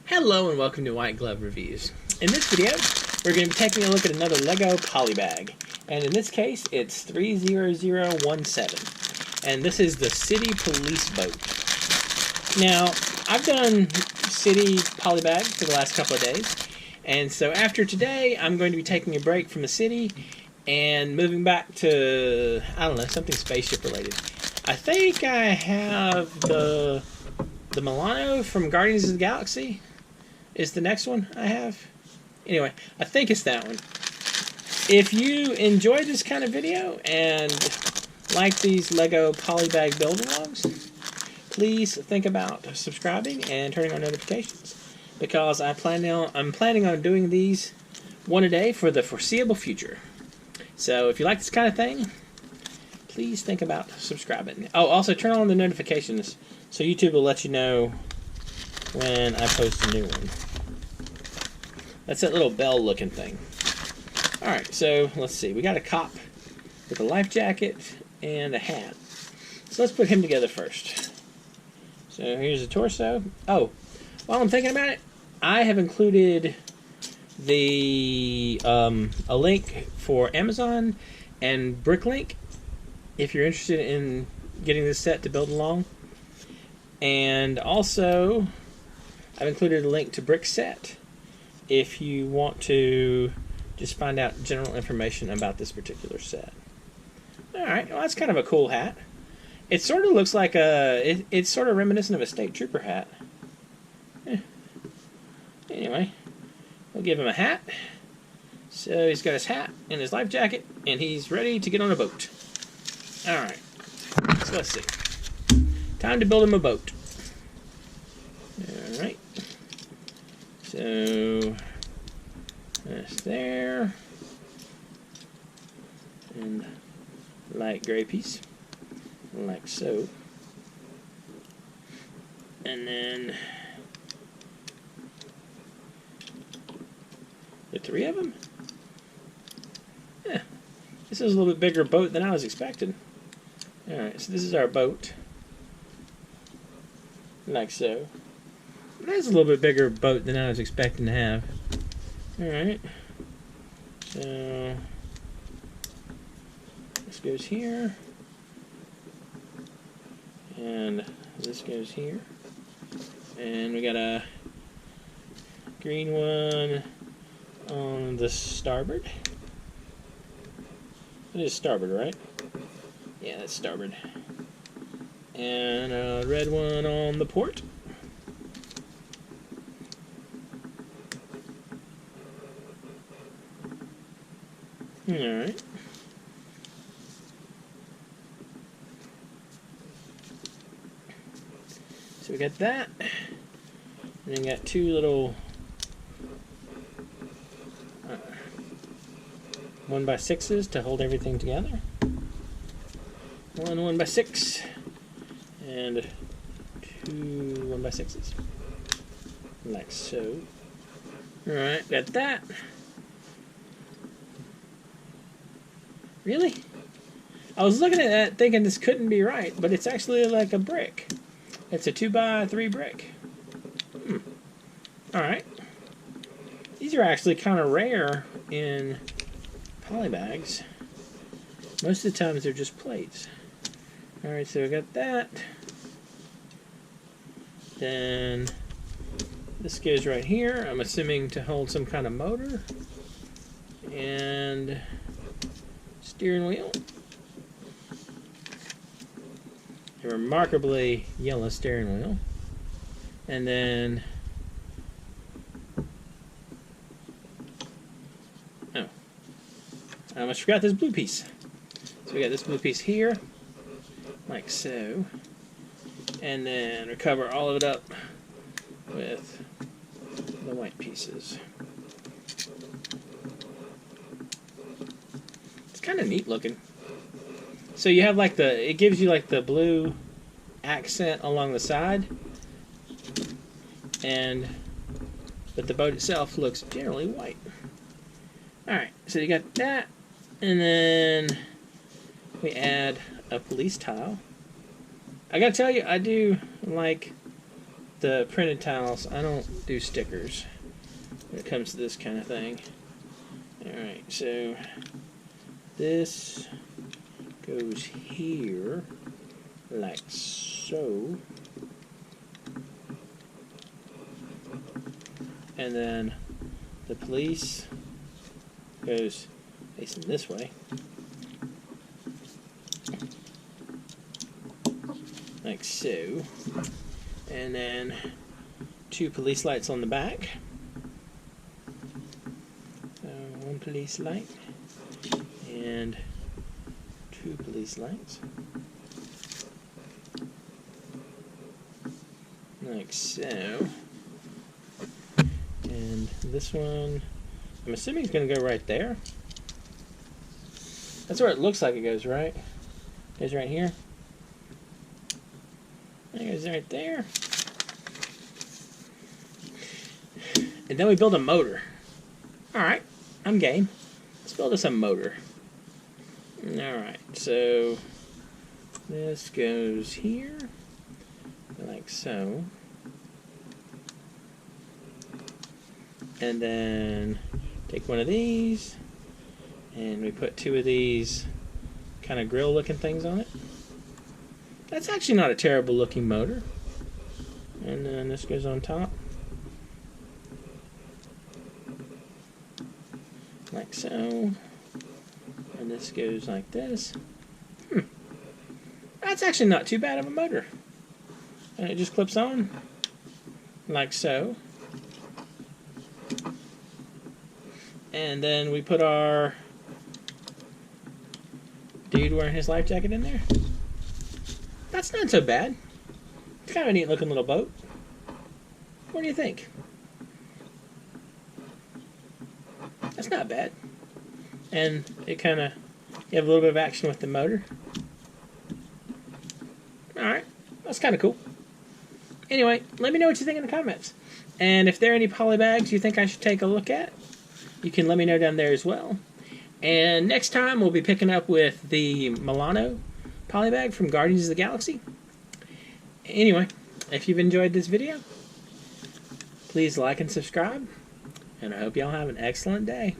Hello and welcome to White Glove Reviews. In this video, we're going to be taking a look at another LEGO Polybag. And in this case, it's 30017. And this is the City Police Boat. Now, I've done City Polybag for the last couple of days. And so after today, I'm going to be taking a break from the city and moving back to, I don't know, something spaceship related. I think I have the Milano from Guardians of the Galaxy is the next one I have. Anyway, I think it's that one. If you enjoy this kind of video and like these LEGO Polybag build-alongs, please think about subscribing and turning on notifications, because I'm planning on doing these one a day for the foreseeable future. So if you like this kind of thing, please think about subscribing. Oh, also turn on the notifications so YouTube will let you know when I post a new one. That's that little bell looking thing. Alright, so let's see. We got a cop with a life jacket and a hat. So let's put him together first. So here's the torso. Oh, while I'm thinking about it, I have included a link for Amazon and Bricklink if you're interested in getting this set to build along. And also, I've included a link to Brickset if you want to just find out general information about this particular set. Alright, well that's kind of a cool hat. It sort of looks like it's sort of reminiscent of a state trooper hat. Anyway, we'll give him a hat. So he's got his hat and his life jacket, and he's ready to get on a boat. Alright, so let's see. Time to build him a boat. Alright. So that's there. And light gray piece. Like so. And then the three of them? Yeah. This is a little bit bigger boat than I was expecting. Alright, so this is our boat. Like so. That's a little bit bigger boat than I was expecting to have. Alright. So this goes here. And this goes here. And we got a green one on the starboard. It is starboard, right? Yeah, that's starboard. And a red one on the port. Alright. So we got that. And then we got two little 1x6s to hold everything together. One 1x6 and two 1x6s. Like so. Alright, got that. Really? I was looking at that thinking this couldn't be right, but it's actually like a brick. It's a 2x3 brick. Alright. These are actually kind of rare in polybags. Most of the times they're just plates. Alright, so we got that. Then this goes right here. I'm assuming to hold some kind of motor. And steering wheel. A remarkably yellow steering wheel. And then I almost forgot this blue piece. So we got this blue piece here, like so. And then we cover all of it up with the white pieces. It's kind of neat looking. So you have like it gives you like the blue accent along the side, but the boat itself looks generally white. Alright, so you got that, and then we add a police tile. I gotta tell you, I do like the printed tiles, I don't do stickers when it comes to this kind of thing. Alright, so this goes here like so. And then the police goes facing this way. Like so. And then 2 police lights on the back. So 1 police light and 2 police lights. Like so. And this one, I'm assuming it's going to go right there. That's where it looks like it goes, right? It goes right here. It goes right there. And then we build a motor. Alright, I'm game. Let's build us a motor. Alright, so this goes here, like so. And then take one of these, and we put 2 of these kind of grill looking things on it. That's actually not a terrible looking motor. And then this goes on top. Like so. And this goes like this. That's actually not too bad of a motor. And it just clips on. Like so. And then we put our dude wearing his life jacket in there. That's not so bad. It's kind of a neat looking little boat. What do you think? That's not bad. And it kind of, you have a little bit of action with the motor. Alright, that's kind of cool. Anyway, let me know what you think in the comments. And if there are any polybags you think I should take a look at, you can let me know down there as well. And next time we'll be picking up with the Milano polybag from Guardians of the Galaxy. Anyway, if you've enjoyed this video, please like and subscribe. And I hope y'all have an excellent day.